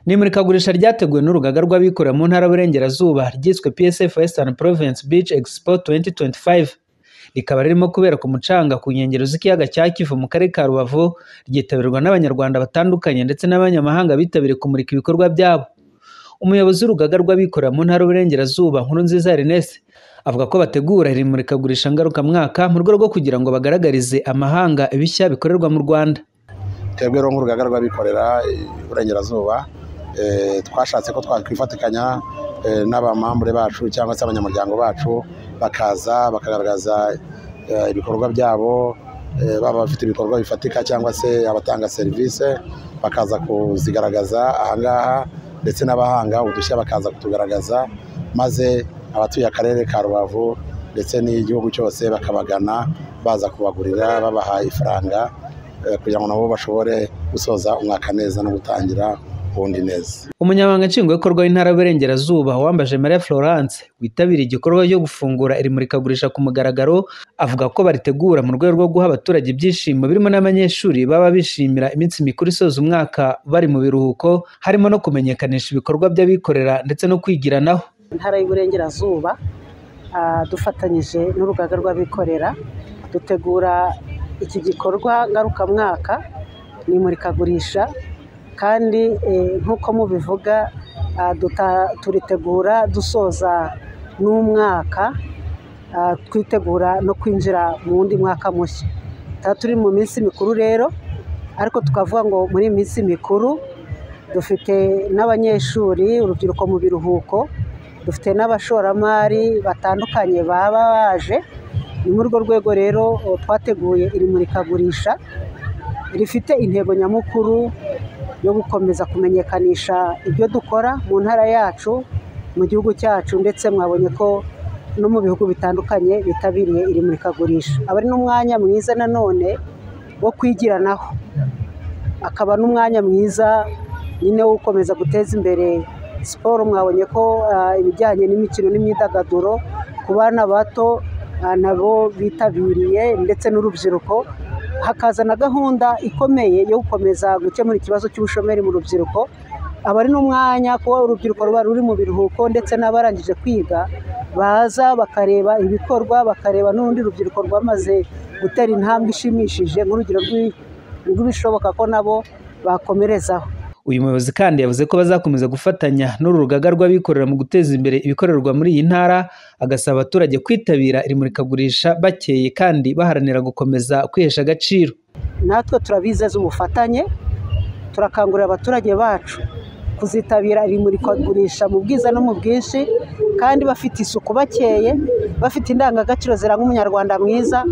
Ni imurikagurisha ryateguwe n'urugaga rw'abikorera mu ntara y'Uburengerazuba ryiswe PSF Western Province Beach Expo 2025. Rikaba ririmo kubera ku mucanga ku nkengero z'ikiyaga cya Kivu mu karere ka Rubavu, ryitabirwa n'abanyarwanda batandukanye ndetse n'abanyamahanga bitabiriye kumurika ibikorwa byabo. Umuyobozi w'urugaga rw'abikorera mu ntara y'Uburengerazuba Nkurunziza Ernest avuga ko bategura iri murikagurisha ngarukamwaka mu rwego rwo kugira ngo bagaragarize amahanga ibishya bikorerwa mu Rwanda. Twebwe nk'urugaga rw'abikorera Iburengerazuba twashatse ko twakwifatikanya n'abamambure bacu cyangwa se abanyamuryango bacu bakaza bakagaragaza ibikorwa byabo, baba bafite ibikorwa bifatika cyangwa se abatanga serivisi bakaza kuzigaragaza ahangaha, ndetse n'abahanga udushya bakaza kutugaragaza, maze abatuye akarere ka Rubavu ndetse n'igihugu cyose bakabagana baza kubagurira babaha ifaranga kugira ngo nabo bashobore gusoza umwaka neza no gutangira ubundi neza. Umunyamabanga nshingwabikorwa w'intara y'Uburengerazuba Uwambaje Marie Florence witabiriye igikorwa cyo gufungura iri murikagurisha ku mugaragaro avuga ko baritegura mu rwego rwo guha abaturage ibyishimo, birimo n'abanyeshuri baba bishimira iminsi mikuru isoza umwaka bari mu biruhuko, harimo no kumenyekanisha ibikorwa by'abikorera ndetse no kwigiranaho. Intara y'Uburengerazuba dufatanyije n'urugaga rw'abikorera dutegura iki gikorwa ngarukamwaka ni imurikagurisha, kandi nk'uko mubivuga turitegura dusoza n'umwaka, twitegura no kwinjira mu wundi mwaka mushya. Turi mu minsi mikuru rero, ariko tukavuga ngo muri iyi minsi mikuru dufite n'abanyeshuri, urubyiruko mu biruhuko, dufite n'abashoramari batandukanye baba baje. Ni muri urwo rwego rero twateguye iri murikagurisha rifite intego nyamukuru yo gukomeza kumenyekanisha ibyo dukora mu ntara yacu, mu gihugu cyacu, ndetse mwabonye ko no mu bihugu bitandukanye bitabiriye iri murikagurisha. Aba ari n'umwanya mwiza nanone wo kwigiranaho, akaba n'umwanya mwiza nyine wo gukomeza guteza imbere siporo. Mwabonye ko ibijyanye n'imikino n'imyidagaduro ku bana bato nabo bitabiriye, ndetse n'urubyiruko, hakaza na gahunda ikomeye yo gukomeza gukemura ikibazo cy'ubushomeri mu rubyiruko. Aba ari n'umwanya kuba urubyiruko ruba ruri mu biruhuko ndetse n'abarangije kwiga baza bakareba ibikorwa, bakareba n'urundi rubyiruko rwamaze gutera intambwe ishimishije nk'urugero rw'ibishoboka ko nabo bakomerezaho. Uyu muyobozi kandi yavuze ko bazakomeza gufatanya n'uru rugaga rw'abikorera mu guteza imbere ibikorerwa muri iyi ntara, agasaba abaturage kwitabira iri murikagurisha bakeye kandi baharanira gukomeza kwihesha agaciro. Natwe turabizeza ubufatanye, turakangurira abaturage bacu kuzitabira iri murikagurisha mu bwiza no mu bwinshi, kandi bafite isuku, bakeye, bafite indangagaciro ziranga umunyarwanda mwiza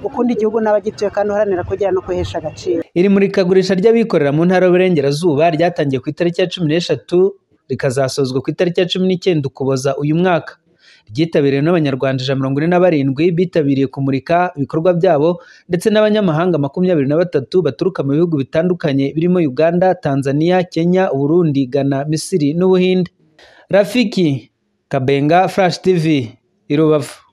ukunda igihugu n'abagituye kandi uharanira kugira no kwihesha agaciro. Iri murikagurisha ry'abikorera mu ntara y'Uburengerazuba ryatangiye ku itariki ya 13 rikazasozwa ku itariki ya 19 Ukuboza uyu mwaka. Ryitabiriwe n'abanyarwanda 147 bitabiriye kumurika ibikorwa byabo, ndetse n'abanyamahanga 23 baturuka mu bihugu bitandukanye birimo Uganda, Tanzania, Kenya, Burundi, Ghana, Misiri n'Ubuhinde. Rafiki Kabenga, Flash TV, i Rubavu.